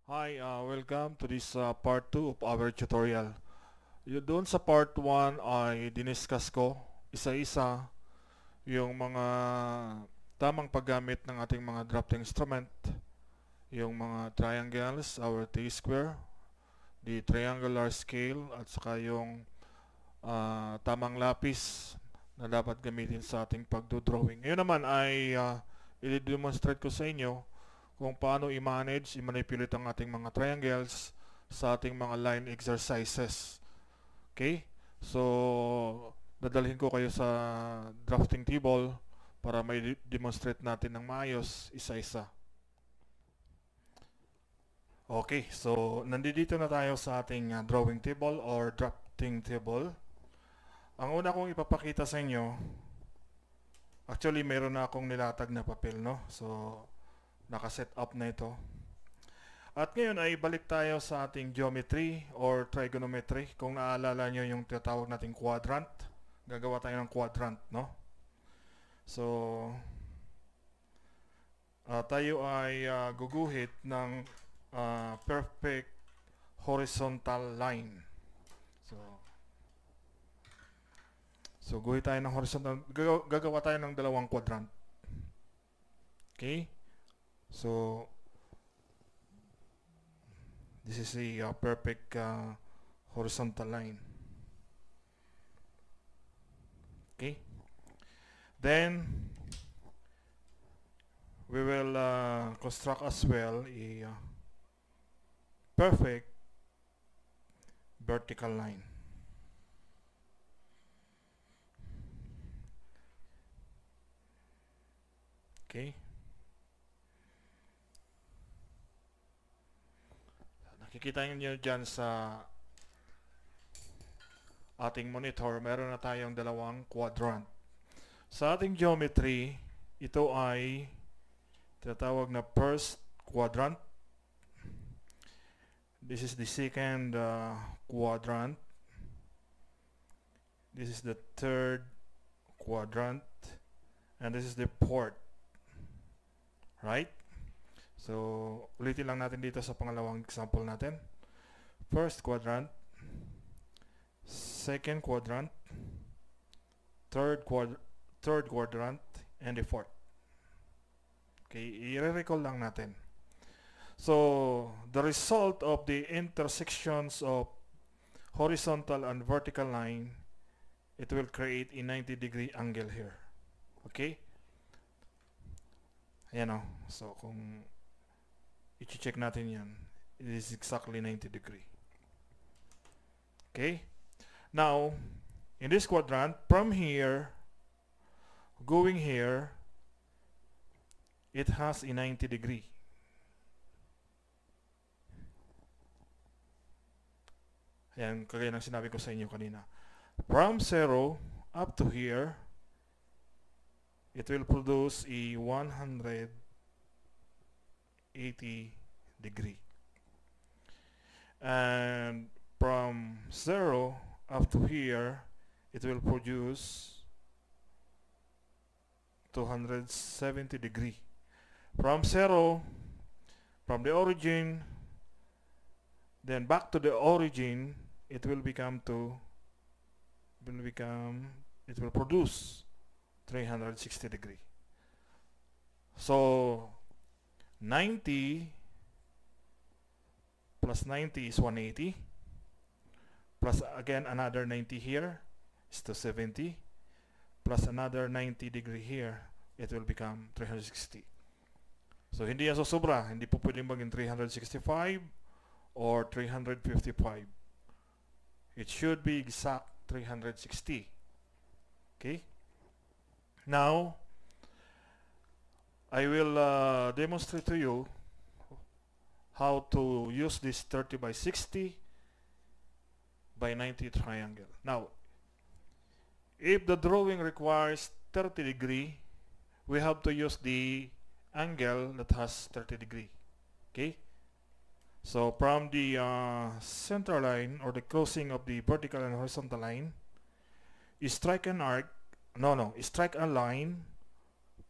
Hi, welcome to this part 2 of our tutorial. Doon sa part 1 ay diniscuss ko isa-isa yung mga tamang paggamit ng ating mga drafting instrument, yung mga triangles, our T-square, the triangular scale, at saka yung tamang lapis na dapat gamitin sa ating pagdodrawing. Ngayon naman ay i-demonstrate ko sa inyo kung paano i-manage, i-manipulate ang ating mga triangles sa ating mga line exercises. Okay? So, dadalhin ko kayo sa drafting table para may demonstrate natin ng maayos isa-isa. Okay, so nandito na tayo sa ating drawing table or drafting table. Ang una kong ipapakita sa inyo, actually meron na akong nilatag na papel, no? So, naka-set up na ito. At ngayon ay balik tayo sa ating geometry or trigonometry. Kung naalala nyo yung tinatawag nating quadrant, gagawa tayo ng quadrant, no? So, tayo ay guguhit ng perfect horizontal line. So guhit tayo ng horizontal, gagawa tayo ng dalawang quadrant. Okay? So, this is a perfect horizontal line. Okay? Then, we will construct as well a perfect vertical line. Okay? Nakikita niyo dyan sa ating monitor, meron na tayong dalawang quadrant. Sa ating geometry, ito ay tinatawag na first quadrant. This is the second quadrant. This is the third quadrant. And this is the fourth. Right? So, ulitin lang natin dito sa pangalawang example natin. First quadrant, second quadrant, third quadrant, and the fourth. Okay, i-recall lang natin. So, the result of the intersections of horizontal and vertical line, it will create a 90-degree angle here. Okay? Ayan o. So, kung i-check natin yan, it is exactly 90 degree. Okay? Now, in this quadrant, from here, going here, it has a 90 degree. Ayan, kagaya ng sinabi ko sa inyo kanina. From 0 up to here, it will produce a 180 degree. And from 0 up to here, it will produce 270 degree. From 0, from the origin, then back to the origin, it will produce 360 degree. So 90 plus 90 is 180, plus again another 90 here is 270, plus another 90 degree here, it will become 360. So hindi yan sobra, hindi po pwedeng maging 365 or 355. It should be exact 360. Okay? Now, I will demonstrate to you how to use this 30 by 60 by 90 triangle. Now, if the drawing requires 30 degree, we have to use the angle that has 30 degree. Okay? So, from the center line or the crossing of the vertical and horizontal line, you strike an arc, strike a line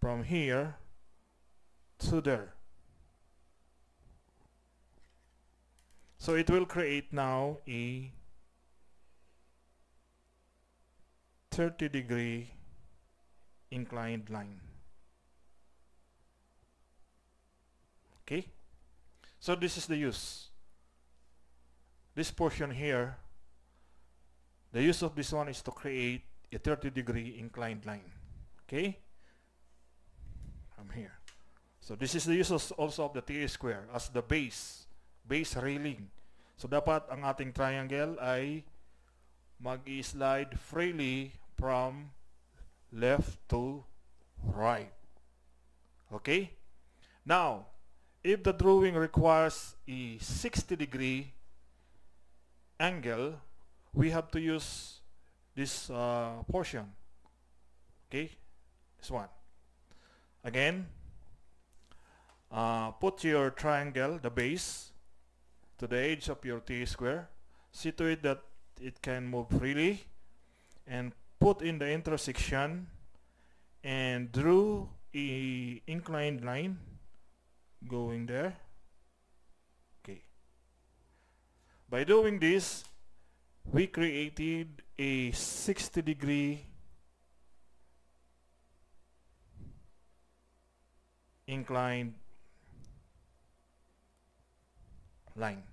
from here to there. So it will create now a 30-degree inclined line. Okay? So this is the use. This portion here, the use of this one is to create a 30-degree inclined line. Okay? From here. So this is the use also of the TA square as the base railing. So dapat ang ating triangle ay mag-slide freely from left to right. Okay? Now, if the drawing requires a 60-degree angle, we have to use this portion. Okay? This one. Again, put your triangle, the base, to the edge of your T square. See to it that it can move freely, and put in the intersection and draw a inclined line going there. Okay. By doing this, we created a 60-degree inclined line.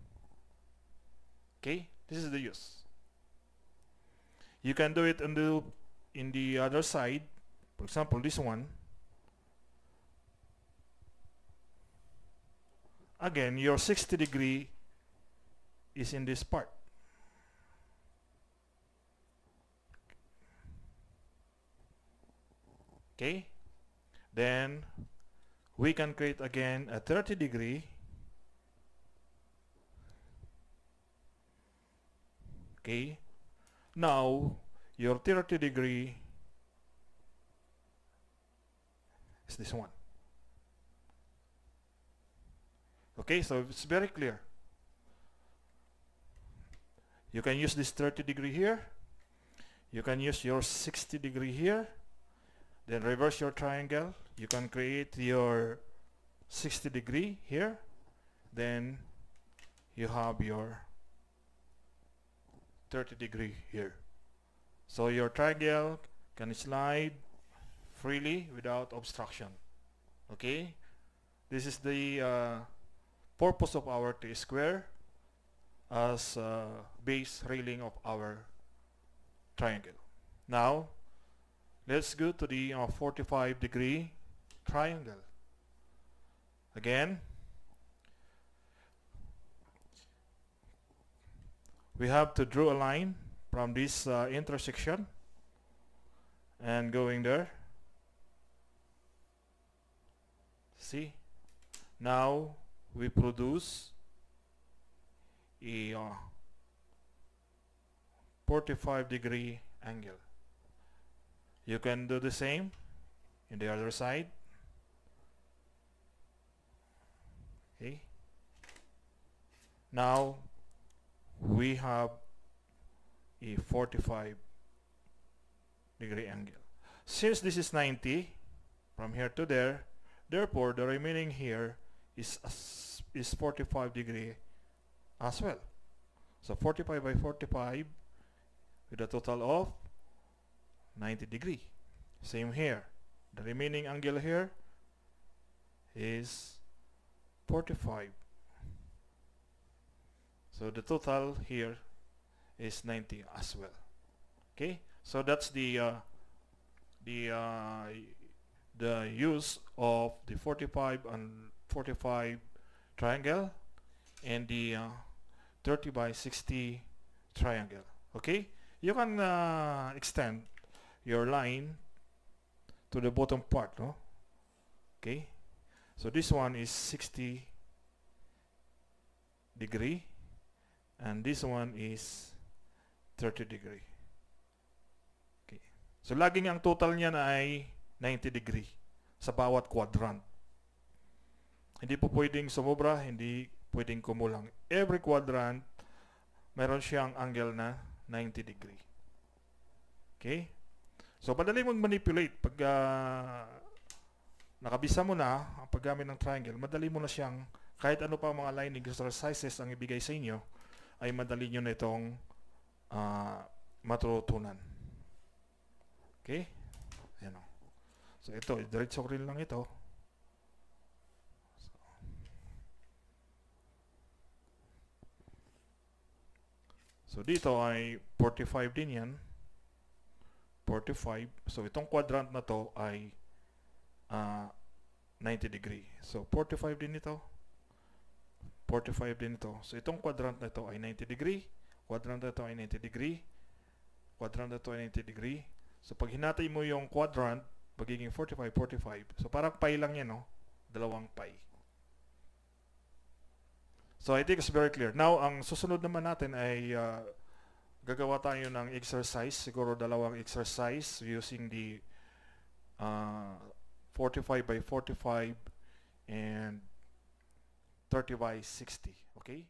Okay, this is the use. You can do it in the other side. For example, this one. Again, your 60-degree is in this part. Okay, then we can create again a 30-degree. Okay, now your 30-degree is this one. Okay, so it's very clear. You can use this 30-degree here. You can use your 60-degree here. Then reverse your triangle. You can create your 60-degree here. Then you have your 30-degree here. So your triangle can slide freely without obstruction. Okay? This is the purpose of our T square as base railing of our triangle. Now, let's go to the 45-degree triangle. Again, we have to draw a line from this intersection and going there. See? Now, we produce a 45-degree angle. You can do the same in the other side. Okay. Now we have a 45-degree angle. Since this is 90 from here to there, therefore the remaining here is 45-degree as well. So 45 by 45 with a total of 90-degree. Same here. The remaining angle here is 45. So the total here is 90 as well. Okay? So that's the use of the 45 and 45 triangle and the 30 by 60 triangle. Okay? You can extend your line to the bottom part, no? Okay? So this one is 60-degree and this one is 30-degree. Okay. So laging ang total niyan ay 90-degree sa bawat quadrant. Hindi po pwedeng sumobra, hindi pwedeng kumulang. Every quadrant, meron siyang angle na 90-degree. Okay? So, madali mag-manipulate. Pag nakabisa mo na ang paggamit ng triangle, madali mo na siyang kahit ano pa mga line exercises ang ibigay sa inyo, ay madali nyo na itong matutunan. Okay? Ayan o. So ito, diretso rin lang ito. So dito ay 45 din yan. 45. So itong quadrant na to ay 90 degree. So 45 din ito. 45 din ito. So itong quadrant na ito ay 90 degree. Quadrant na ito ay 90 degree. Quadrant na ito ay 90 degree. So pag hinatay mo yung quadrant, magiging 45, 45. So parang pi lang yan, no? Dalawang pi. So I think it's very clear. Now, ang susunod naman natin ay gagawa tayo ng exercise. Siguro dalawang exercise using the 45 by 45 and 30 by 60. Okay?